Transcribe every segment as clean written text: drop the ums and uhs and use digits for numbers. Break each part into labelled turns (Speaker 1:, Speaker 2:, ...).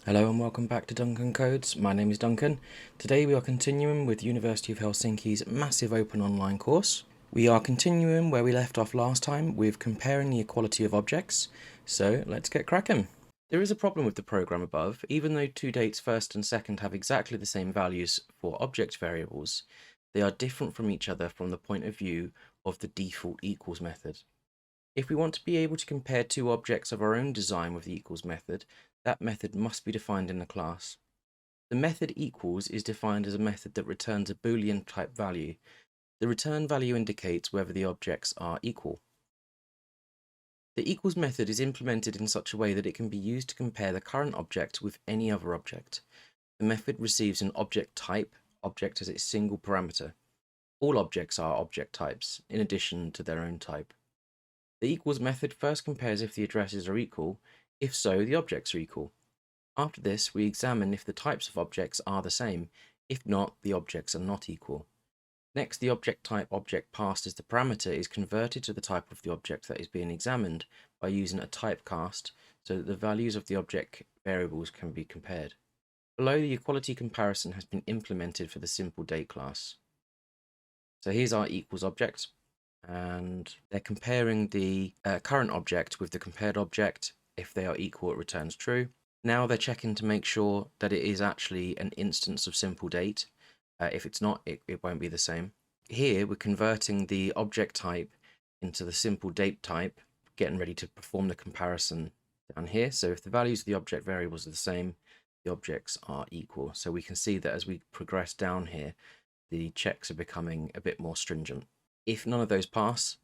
Speaker 1: Hello and welcome back to Duncan Codes. My name is Duncan. Today we are continuing with University of Helsinki's massive open online course. We are continuing where we left off last time with comparing the equality of objects, so let's get cracking. There is a problem with the program above. Even though two dates first and second have exactly the same values for object variables, they are different from each other from the point of view of the default equals method. If we want to be able to compare two objects of our own design with the equals method, that method must be defined in the class. The method equals is defined as a method that returns a Boolean type value. The return value indicates whether the objects are equal. The equals method is implemented in such a way that it can be used to compare the current object with any other object. The method receives an object type, object as its single parameter. All objects are object types, in addition to their own type. The equals method first compares if the addresses are equal. If so, the objects are equal. After this, we examine if the types of objects are the same. If not, the objects are not equal. Next, the object type object passed as the parameter is converted to the type of the object that is being examined by using a typecast so that the values of the object variables can be compared. Below, the equality comparison has been implemented for the simple date class. So here's our equals object, and they're comparing the current object with the compared object. If they are equal, it returns true. Now they're checking to make sure that it is actually an instance of simple date. If it's not, it won't be the same. Here we're converting the object type into the simple date type, getting ready to perform the comparison down here. So if the values of the object variables are the same, the objects are equal. So we can see that as we progress down here, the checks are becoming a bit more stringent. If none of those pass,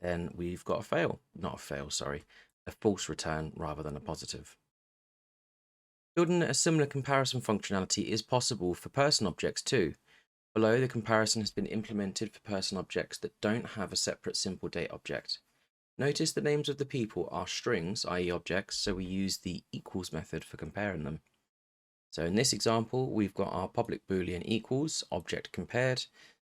Speaker 1: then we've got a fail. Not a fail, sorry. A false return rather than a positive. Building a similar comparison functionality is possible for person objects too. Below, the comparison has been implemented for person objects that don't have a separate simple date object. Notice the names of the people are strings, i.e. objects, so we use the equals method for comparing them. So in this example, we've got our public Boolean equals object compared.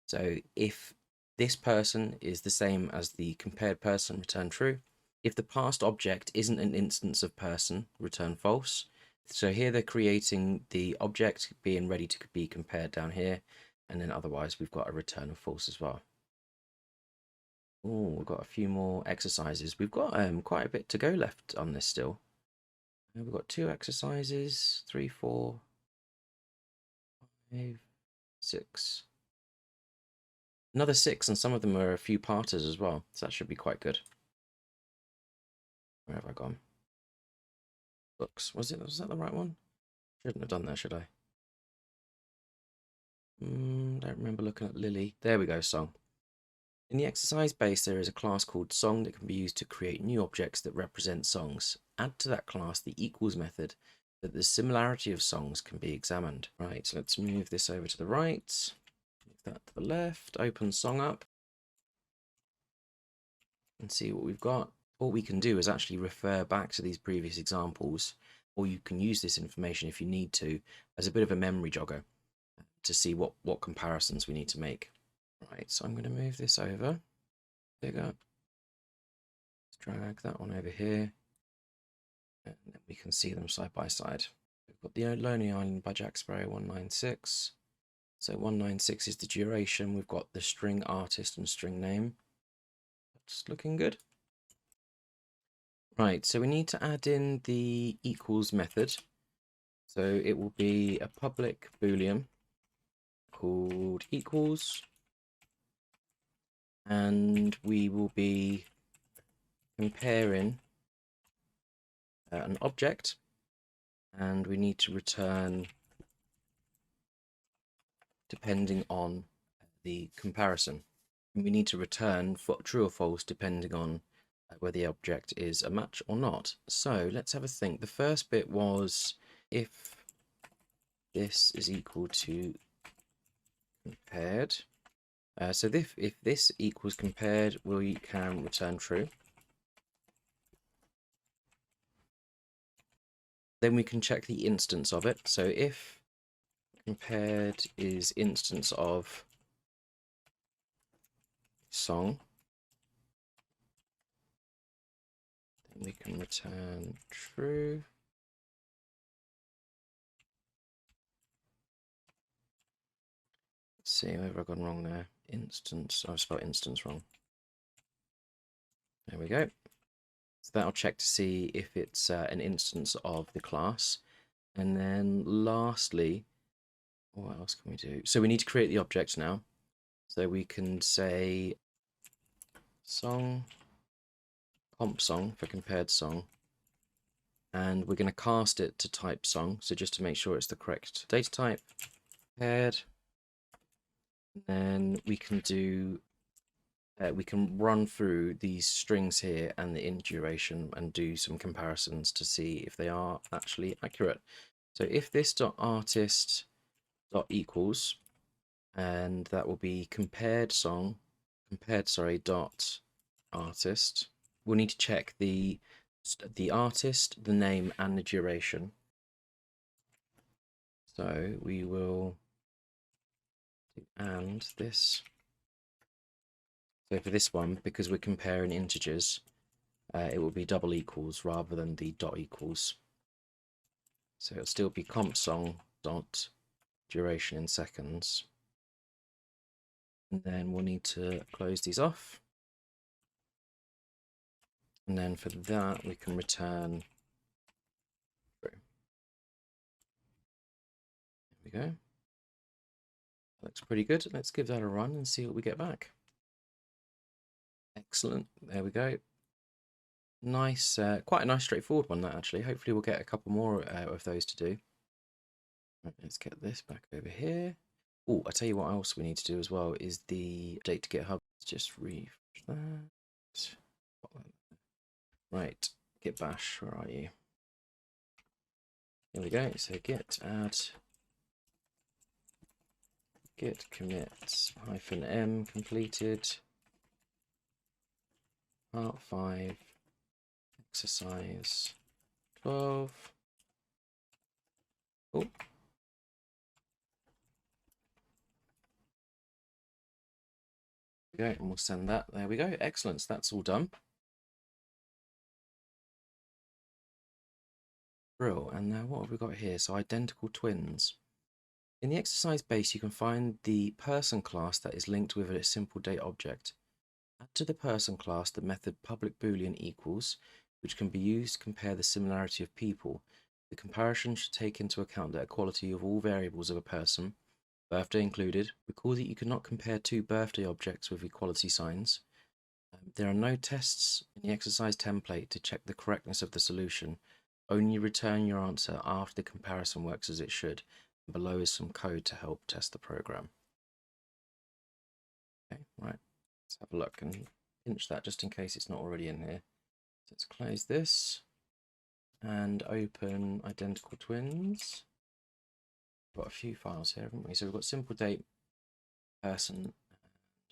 Speaker 1: So if this person is the same as the compared person, return true. If the past object isn't an instance of person, return false. So here they're creating the object being ready to be compared down here, and then otherwise we've got a return of false as well. Oh, we've got a few more exercises. We've got quite a bit to go left on this still. We've got 2 exercises, 3, 4, 5, 6. Another 6, and some of them are a few parters as well, so that should be quite good. Where have I gone? Books. Was that the right one? Shouldn't have done that, should I? Don't remember looking at Lily. There we go, song. In the exercise base, there is a class called song that can be used to create new objects that represent songs. Add to that class the equals method so that the similarity of songs can be examined. Right, so let's move this over to the right. Move that to the left. Open song up. And see what we've got. What we can do is actually refer back to these previous examples, or you can use this information if you need to as a bit of a memory jogger to see what comparisons we need to make. Right, so I'm going to move this over. Bigger. Let's drag that one over here. And then we can see them side by side. We've got the Lonely Island by Jack Sparrow 196. So 196 is the duration. We've got the string artist and string name. That's looking good. Right, so we need to add in the equals method. So it will be a public Boolean called equals, and we will be comparing an object, and we need to return depending on the comparison. And we need to return true or false depending on whether the object is a match or not. So let's have a think. The first bit was if this is equal to compared. So if this equals compared, we can return true. Then we can check the instance of it. So if compared is instance of song, then we can return true. see, where have I gone wrong there? Instance, I've spelled instance wrong. There we go. So that'll check to see if it's an instance of the class. And then lastly, what else can we do? So we need to create the object now. So we can say song, comp song for compared song. And we're going to cast it to type song. So just to make sure it's the correct data type, compared. Then we can do, we can run through these strings here and the int duration and do some comparisons to see if they are actually accurate. So if this dot artist dot equals, and that will be compared dot artist. We'll need to check the artist, the name, and the duration. So we will do and this. So for this one, because we're comparing integers, it will be double equals rather than the dot equals. So it'll still be comp song dot duration in seconds. And then we'll need to close these off. And then for that, we can return true. There we go. Looks pretty good. Let's give that a run and see what we get back. Excellent. There we go. Nice, quite a nice straightforward one, that actually. Hopefully we'll get a couple more of those to do. Right, let's get this back over here. Oh, I tell you what else we need to do as well is the update to GitHub. Let's just refresh that. Right, git bash, where are you? Here we go. So git add git commit -m completed part 5 exercise 12. Oh. There we go, and we'll send that. There we go. Excellent. So that's all done. Brill. And now what have we got here? So identical twins. In the exercise base, you can find the person class that is linked with a simple date object. Add to the person class the method public boolean equals, which can be used to compare the similarity of people. The comparison should take into account the equality of all variables of a person, birthday included. Recall that you cannot compare two birthday objects with equality signs. There are no tests in the exercise template to check the correctness of the solution. Only return your answer after the comparison works as it should. And below is some code to help test the program. Okay, right. Let's have a look and pinch that just in case it's not already in here. So let's close this and open identical twins. Got a few files here, haven't we? So we've got simple date, person,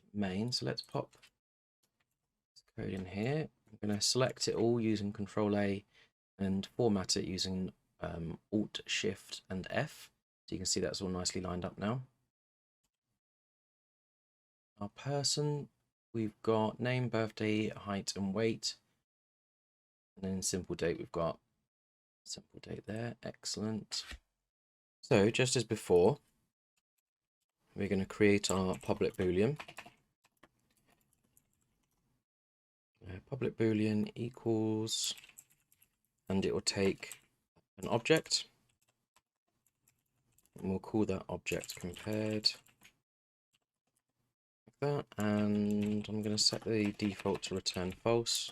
Speaker 1: and main. So let's pop this code in here. I'm going to select it all using Control A and format it using Alt Shift and F. So you can see that's all nicely lined up now. Our person, we've got name, birthday, height, and weight. And then in simple date, we've got simple date there. Excellent. So just as before, we're going to create our public boolean. Public boolean equals, and it will take an object, and we'll call that object compared, like that, and I'm going to set the default to return false.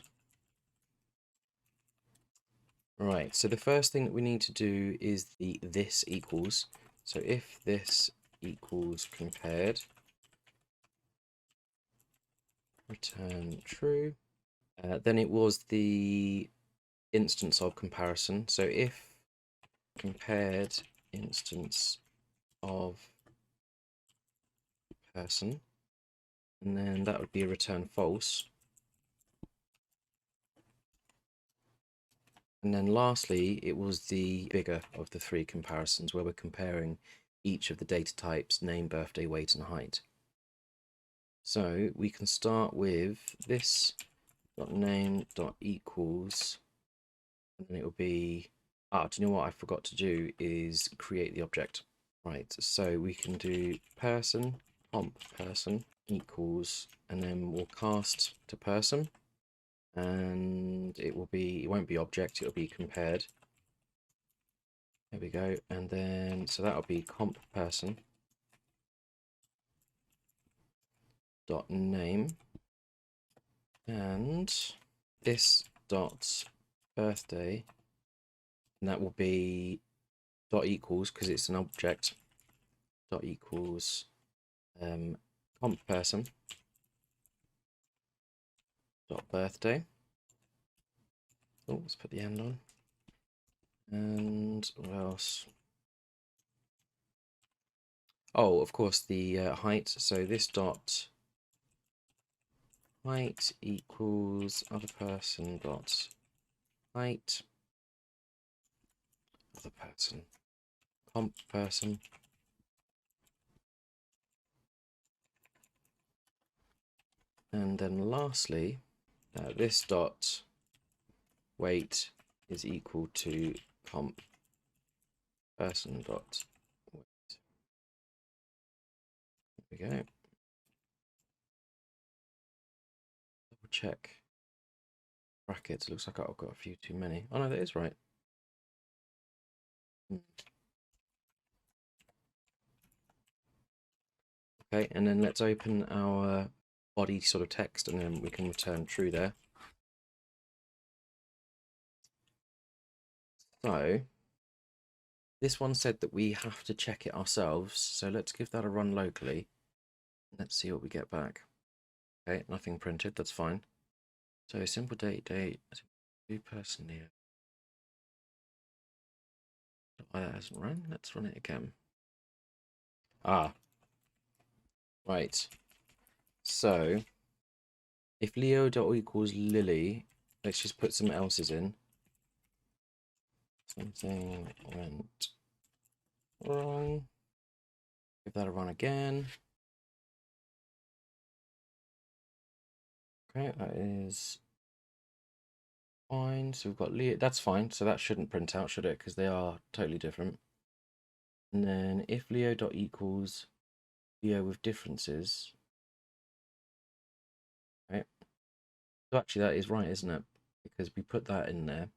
Speaker 1: Right, so the first thing that we need to do is the this equals. So if this equals compared, return true. Then it was the instance of comparison. So if compared instance of person, and then that would be a return false. And then lastly, it was the bigger of the three comparisons where we're comparing each of the data types, name, birthday, weight, and height. So we can start with this .name.equals, and then it will be, do you know what I forgot to do is create the object. Right, so we can do person comp person equals, and then we'll cast to person, and it won't be object, it'll be compared. There we go. And then so that'll be comp person dot name, and this dot birthday, and that will be dot equals, because it's an object, dot equals comp person dot birthday. Oh, let's put the end on. And what else? Oh, of course, the height. So this dot height equals other person dot height, other person, comp person. And then lastly, this dot weight is equal to comp person dot weight. There we go. Double check brackets. Looks like I've got a few too many. Oh no, that is right. Okay, and then let's open our body sort of text, and then we can return true there. So this one said that we have to check it ourselves, so let's give that a run locally. Let's see what we get back. Okay, nothing printed, that's fine. So simple date, new person here. Why that hasn't run? Let's run it again. Ah, right. So if Leo dot equals Lily, let's just put some else's in. Something went wrong. Give that a run again. Okay, that is fine. So we've got Leo. That's fine. So that shouldn't print out, should it? Because they are totally different. And then if Leo dot equals Leo with differences. Right. So actually that is right, isn't it? Because we put that in there.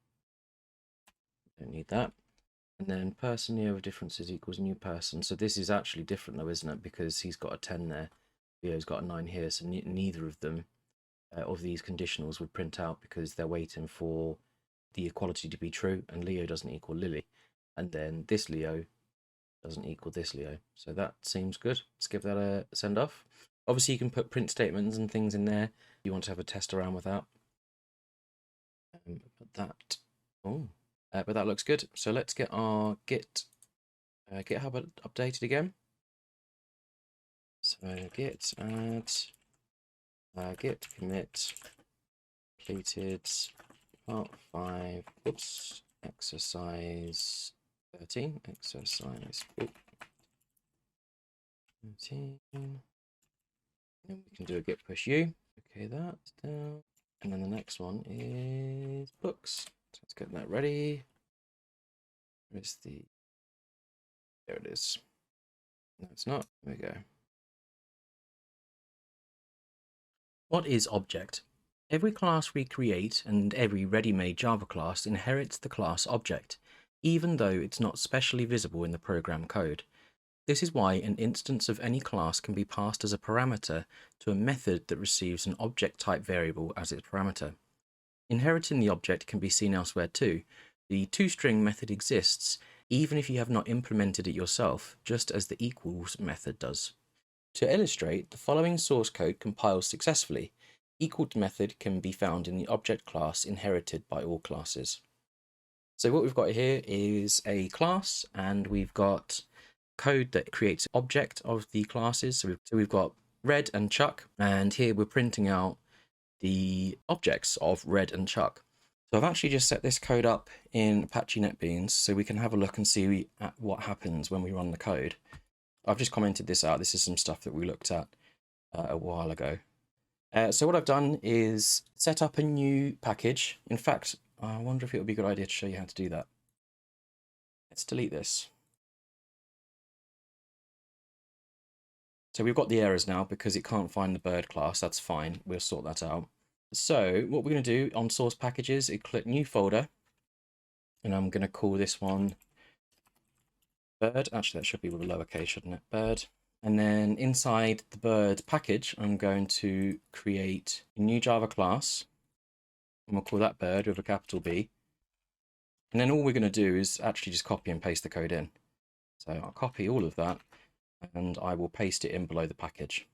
Speaker 1: Don't need that. And then person Leo with differences equals new person. So this is actually different though, isn't it? Because he's got a 10 there. Leo's got a 9 here. So neither of them of these conditionals would print out, because they're waiting for the equality to be true, and Leo doesn't equal Lily. And then this Leo doesn't equal this Leo. So that seems good. Let's give that a send off. Obviously, you can put print statements and things in there. You want to have a test around with that. But that looks good. So let's get our GitHub updated again. So git add git commit completed part 5. Oops, exercise 13. Exercise 13. And we can do a git push u. Okay, that's down. And then the next one is books. So let's get that ready. Where's the... There it is. No, it's not. There we go. What is object? Every class we create and every ready-made Java class inherits the class object, even though it's not specially visible in the program code. This is why an instance of any class can be passed as a parameter to a method that receives an object type variable as its parameter. Inheriting the object can be seen elsewhere too. The toString method exists even if you have not implemented it yourself, just as the equals method does. To illustrate, the following source code compiles successfully. Equal method can be found in the object class inherited by all classes. So what we've got here is a class, and we've got code that creates object of the classes. So we've got Red and Chuck, and here we're printing out the objects of Red and Chuck. So I've actually just set this code up in Apache NetBeans so we can have a look and see what happens when we run the code. I've just commented this out. This is some stuff that we looked at a while ago. So what I've done is set up a new package. In fact, I wonder if it would be a good idea to show you how to do that. Let's delete this. So we've got the errors now because it can't find the bird class. That's fine. We'll sort that out. So what we're going to do on source packages is click new folder. And I'm going to call this one bird. Actually, that should be with a lowercase, shouldn't it? Bird. And then inside the bird package, I'm going to create a new Java class. And we'll call that bird with a capital B. And then all we're going to do is actually just copy and paste the code in. So I'll copy all of that and I will paste it in below the package.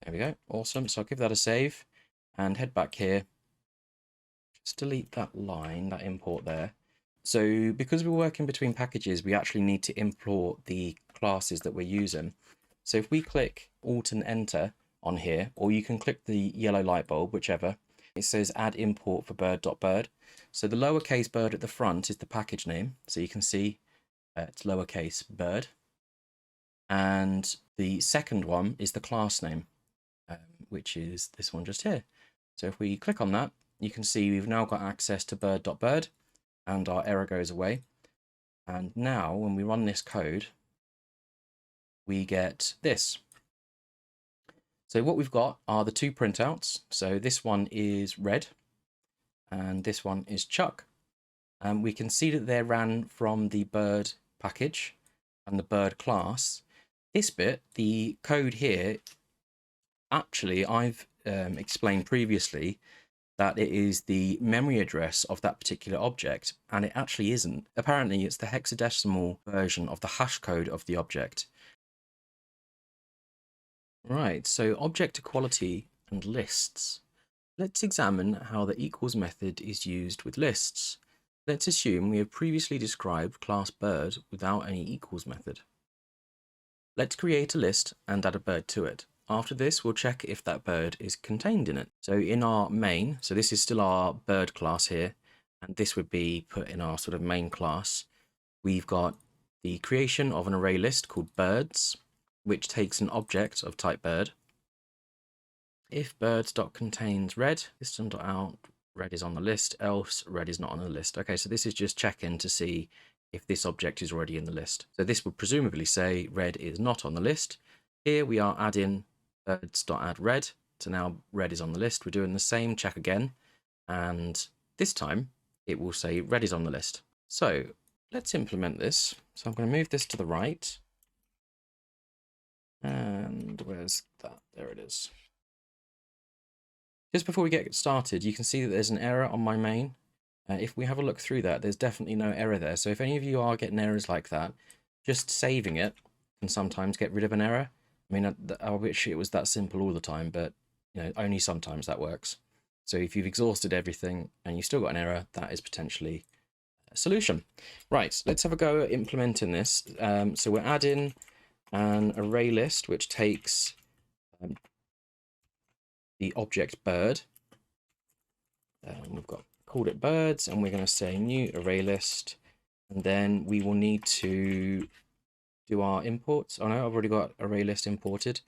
Speaker 1: There we go. Awesome. So I'll give that a save and head back here. Just delete that line, that import there. So because we're working between packages, we actually need to import the classes that we're using. So if we click Alt and Enter on here, or you can click the yellow light bulb, whichever, it says add import for bird.bird. So the lowercase bird at the front is the package name. So you can see it's lowercase bird. And the second one is the class name, which is this one just here. So if we click on that, you can see we've now got access to bird.bird and our error goes away. And now when we run this code, we get this. So what we've got are the two printouts. So this one is red and this one is Chuck. And we can see that they're ran from the bird package and the bird class. This bit, the code here, actually I've explained previously that it is the memory address of that particular object, and it actually isn't. Apparently it's the hexadecimal version of the hash code of the object. Right, so object equality and lists. Let's examine how the equals method is used with lists. Let's assume we have previously described class bird without any equals method. Let's create a list and add a bird to it. After this, we'll check if that bird is contained in it. So in our main, so this is still our bird class here, and this would be put in our sort of main class. We've got the creation of an array list called birds, which takes an object of type bird. If birds.contains red, system.out, red is on the list, else red is not on the list. Okay, so this is just checking to see if this object is already in the list. So this would presumably say red is not on the list. Here we are adding birds.add red, so now red is on the list. We're doing the same check again, and this time it will say red is on the list. So let's implement this. So I'm going to move this to the right, and where's that? There it is. Just before we get started, you can see that there's an error on my main. If we have a look through that, there's definitely no error there. So if any of you are getting errors like that, just saving it can sometimes get rid of an error. I mean, I wish it was that simple all the time, but you know, only sometimes that works. So if you've exhausted everything and you still got an error, that is potentially a solution. Right, let's have a go at implementing this. So we're adding an array list, which takes the object bird. We've got called it birds, and we're going to say new array list, and then we will need to do our imports. Oh no, I've already got array list imported.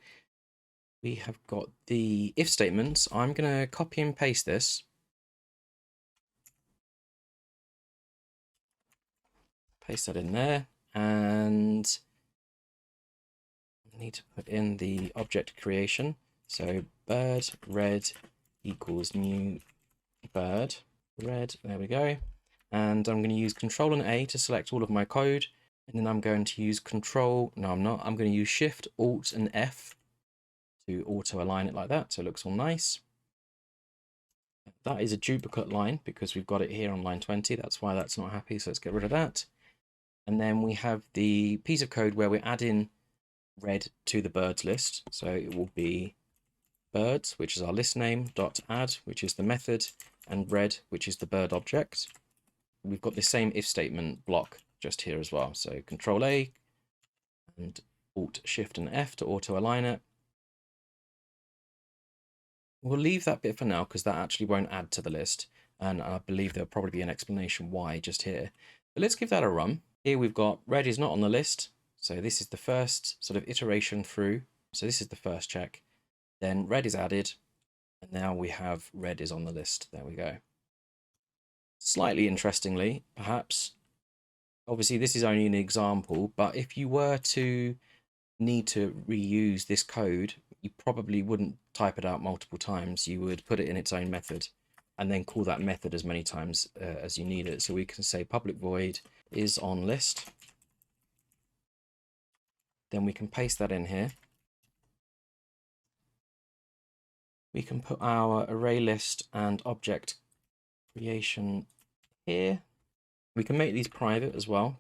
Speaker 1: We have got the if statements. I'm going to copy and paste this. Paste that in there, and I need to put in the object creation. So bird red equals new bird red. There we go. And I'm going to use Control and A to select all of my code. And then I'm going to use Control. No, I'm not. I'm going to use Shift, Alt, and F to auto align it like that, so it looks all nice. That is a duplicate line because we've got it here on line 20. That's why that's not happy. So let's get rid of that. And then we have the piece of code where we're adding red to the birds list. So it will be birds, which is our list name, dot add, which is the method, and red, which is the bird object. We've got the same if statement block just here as well. So Control A and Alt, Shift, and F to auto align it. We'll leave that bit for now because that actually won't add to the list. And I believe there'll probably be an explanation why just here. But let's give that a run. Here we've got red is not on the list. So this is the first sort of iteration through. So this is the first check. Then red is added. And now we have red is on the list. There we go. Slightly interestingly, perhaps, obviously this is only an example, but if you were to need to reuse this code, you probably wouldn't type it out multiple times. You would put it in its own method and then call that method as many times as you need it. So we can say public void is on list. Then we can paste that in here. We can put our array list and object creation here. We can make these private as well,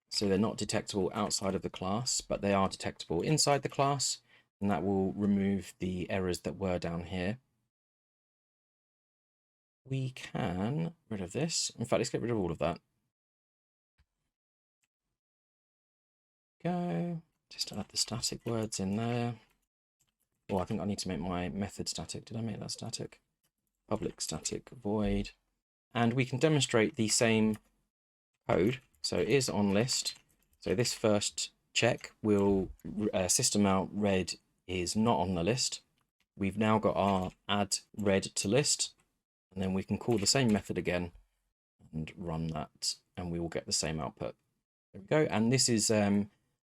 Speaker 1: so they're not detectable outside of the class, but they are detectable inside the class, and that will remove the errors that were down here. We can get rid of this. In fact, let's get rid of all of that. Go. Just add the static words in there. Oh, I think I need to make my method static. Did I make that static? Public static void. And we can demonstrate the same code. So is on list. So this first check will system out red is not on the list. We've now got our add red to list, and then we can call the same method again and run that, and we will get the same output. There we go. And this is a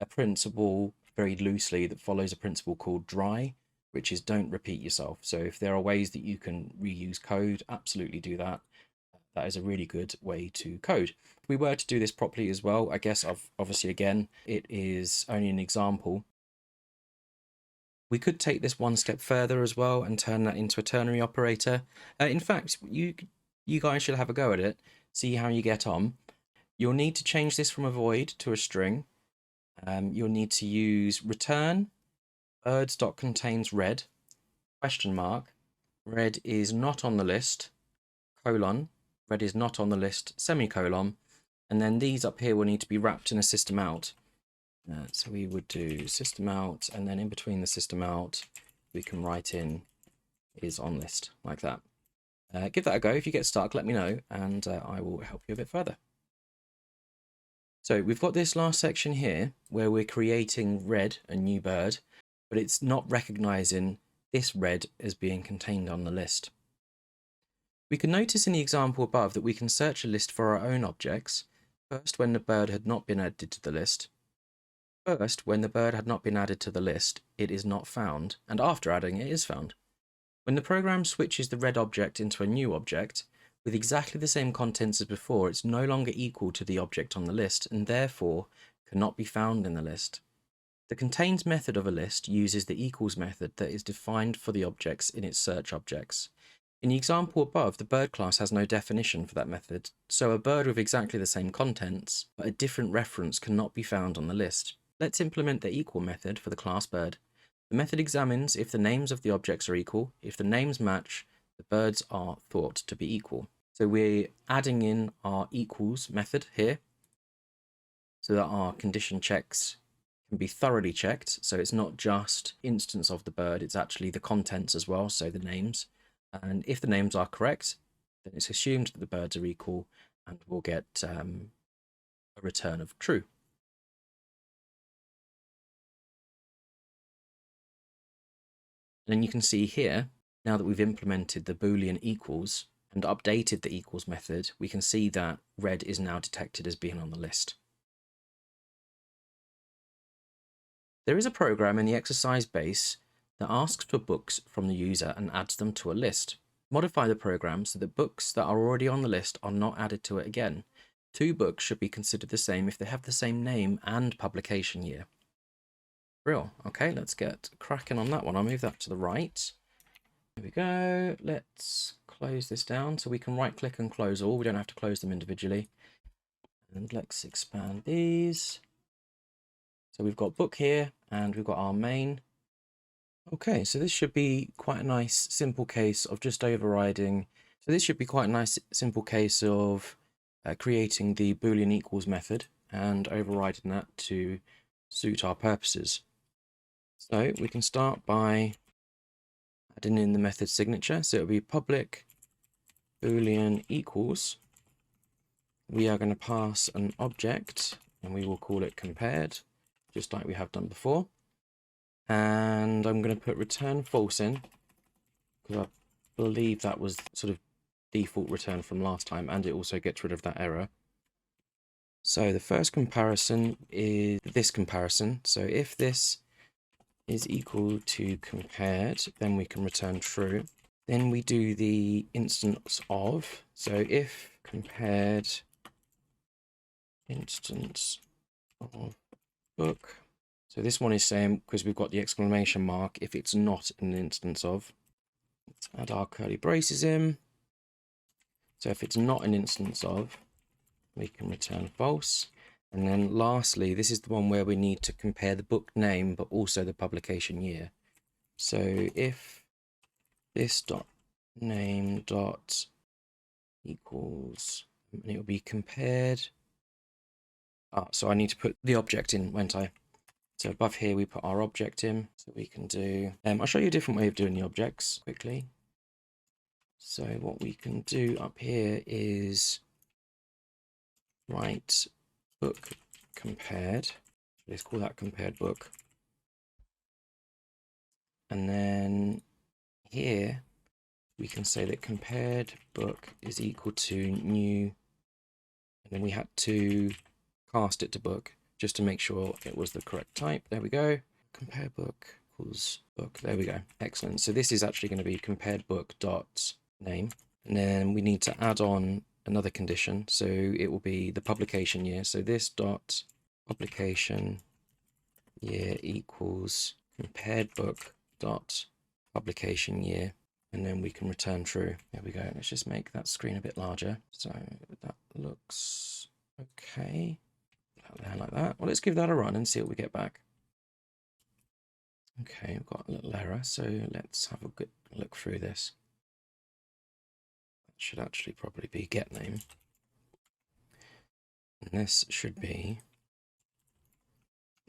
Speaker 1: principle very loosely that follows a principle called dry, which is don't repeat yourself. So if there are ways that you can reuse code, absolutely do that. That is a really good way to code. If we were to do this properly as well, I guess obviously again, it is only an example. We could take this one step further as well and turn that into a ternary operator. In fact, you guys should have a go at it, see how you get on. You'll need to change this from a void to a string. You'll need to use return birds.contains red, question mark, red is not on the list, colon, red is not on the list, semicolon, and then these up here will need to be wrapped in a system out. So we would do system out, and then in between the system out, we can write in is on list, like that. Give that a go. If you get stuck, let me know, and I will help you a bit further. So we've got this last section here where we're creating red, a new bird, but it's not recognizing this red as being contained on the list. We can notice in the example above that we can search a list for our own objects, first when the bird had not been added to the list. First, when the bird had not been added to the list, it is not found, and after adding it is found. When the program switches the red object into a new object, with exactly the same contents as before, it's no longer equal to the object on the list, and therefore cannot be found in the list. The contains method of a list uses the equals method that is defined for the objects in its search objects. In the example above, the bird class has no definition for that method, so a bird with exactly the same contents, but a different reference cannot be found on the list. Let's implement the equal method for the class bird. The method examines if the names of the objects are equal. If the names match, the birds are thought to be equal. So we're adding in our equals method here so that our condition checks can be thoroughly checked. So it's not just instance of the bird, it's actually the contents as well, so the names. And if the names are correct, then it's assumed that the birds are equal, and we'll get a return of true. And then you can see here, now that we've implemented the Boolean equals and updated the equals method, we can see that red is now detected as being on the list. There is a program in the exercise base that asks for books from the user and adds them to a list. Modify the program so that books that are already on the list are not added to it again. Two books should be considered the same if they have the same name and publication year. Real. Okay, let's get cracking on that one. I'll move that to the right. There we go. Let's close this down so we can right click and close all. We don't have to close them individually. And let's expand these. So we've got book here and we've got our main. Okay, so this should be quite a nice simple case of just overriding. So this should be quite a nice simple case of creating the Boolean equals method and overriding that to suit our purposes. So we can start by adding in the method signature. So it'll be public Boolean equals. We are going to pass an object and we will call it compared, just like we have done before. And I'm going to put return false in because I believe that was sort of default return from last time, and it also gets rid of that error. So the first comparison is this comparison. So if this is equal to compared, then we can return true. Then we do the instance of. So if compared instance of book. So this one is saying, because we've got the exclamation mark, if it's not an instance of. Let's add our curly braces in. So if it's not an instance of, we can return false. And then lastly, this is the one where we need to compare the book name, but also the publication year. So if this dot name dot equals, and it will be compared. So I need to put the object in, won't I? So above here, we put our object in. So we can do, I'll show you a different way of doing the objects quickly. So what we can do up here is write book compared. Let's call that compared book. And then here we can say that compared book is equal to new, and then we had to cast it to book just to make sure it was the correct type. There we go. Compare book equals book. There we go. Excellent. So this is actually going to be compared book dot name. And then we need to add on another condition. So it will be the publication year. So this dot publication year equals compared book dot publication year. And then we can return true. There we go. Let's just make that screen a bit larger. So that looks okay. There like that. Well, let's give that a run and see what we get back. Okay, we've got a little error, so let's have a good look through this. That should actually probably be get name. And this should be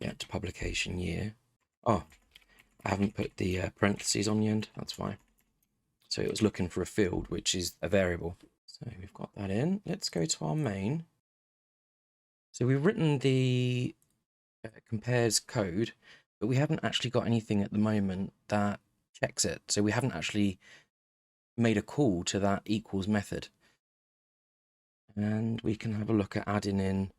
Speaker 1: to publication year. Oh, I haven't put the parentheses on the end, that's why. So it was looking for a field, which is a variable. So we've got that in. Let's go to our main. So we've written the compares code, but we haven't actually got anything at the moment that checks it. So we haven't actually made a call to that equals method. And we can have a look at adding in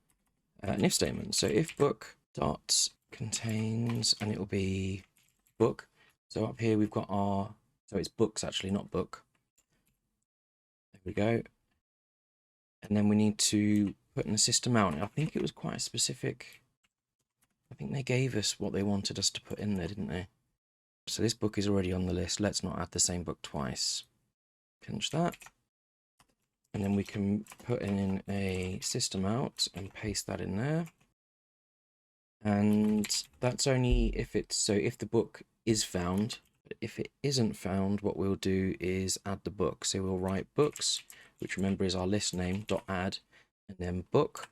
Speaker 1: an if statement. So if book dot contains, and it will be book. So up here we've got our, so it's books actually, not book. There we go. And then we need to put in a system out. I think it was quite a specific, I think they gave us what they wanted us to put in there, didn't they? So this book is already on the list. Let's not add the same book twice. Pinch that. And then we can put in a system out and paste that in there. And that's only if it's, so if the book is found, but if it isn't found, what we'll do is add the book. So we'll write books, which remember is our list name, dot add, and then book.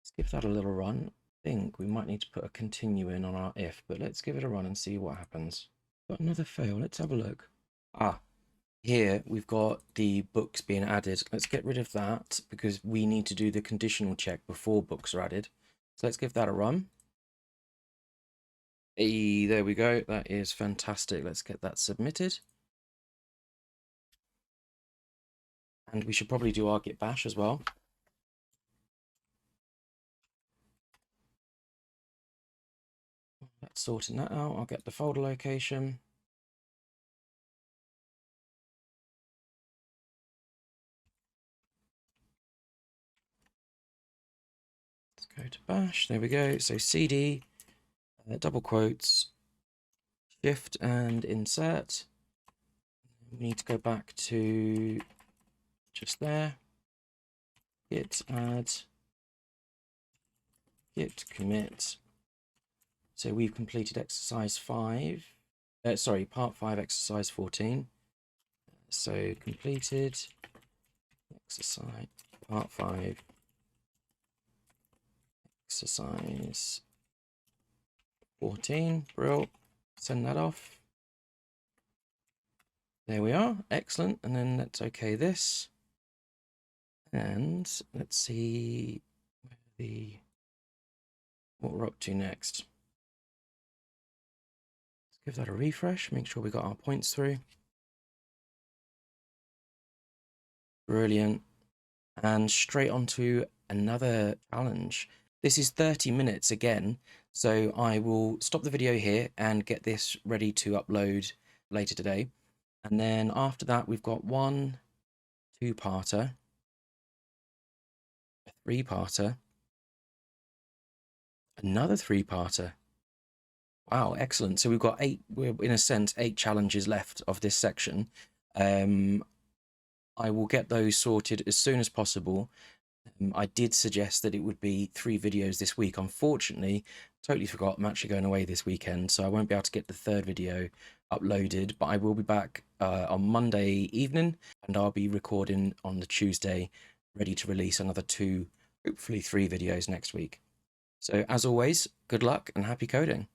Speaker 1: Let's give that a little run. I think we might need to put a continue in on our if, but let's give it a run and see what happens. Got another fail. Let's have a look. Here we've got the books being added. Let's get rid of that because we need to do the conditional check before books are added. So let's give that a run. Hey, there we go. That is fantastic. Let's get that submitted. And we should probably do our git bash as well. Let's sorting that out. I'll get the folder location. Let's go to bash. There we go. So cd, double quotes, shift and insert. We need to go back to just there. Git add, git commit. So we've completed exercise 5. Part 5, exercise 14. So completed exercise part 5, exercise 14. Brill. Send that off. There we are. Excellent. And then let's OK this. And let's see what we're up to next. Let's give that a refresh. Make sure we got our points through. Brilliant. And straight onto another challenge. This is 30 minutes again, so I will stop the video here and get this ready to upload later today. And then after that, we've got one 2-parter, a 3-parter, another 3-parter. Wow, excellent. So we've got we're in a sense 8 challenges left of this section. I will get those sorted as soon as possible. I did suggest that it would be 3 videos this week. Unfortunately, totally forgot I'm actually going away this weekend, so I won't be able to get the 3rd video uploaded, but I will be back on Monday evening, and I'll be recording on the Tuesday, ready to release another 2, hopefully 3 videos next week. So as always, good luck and happy coding.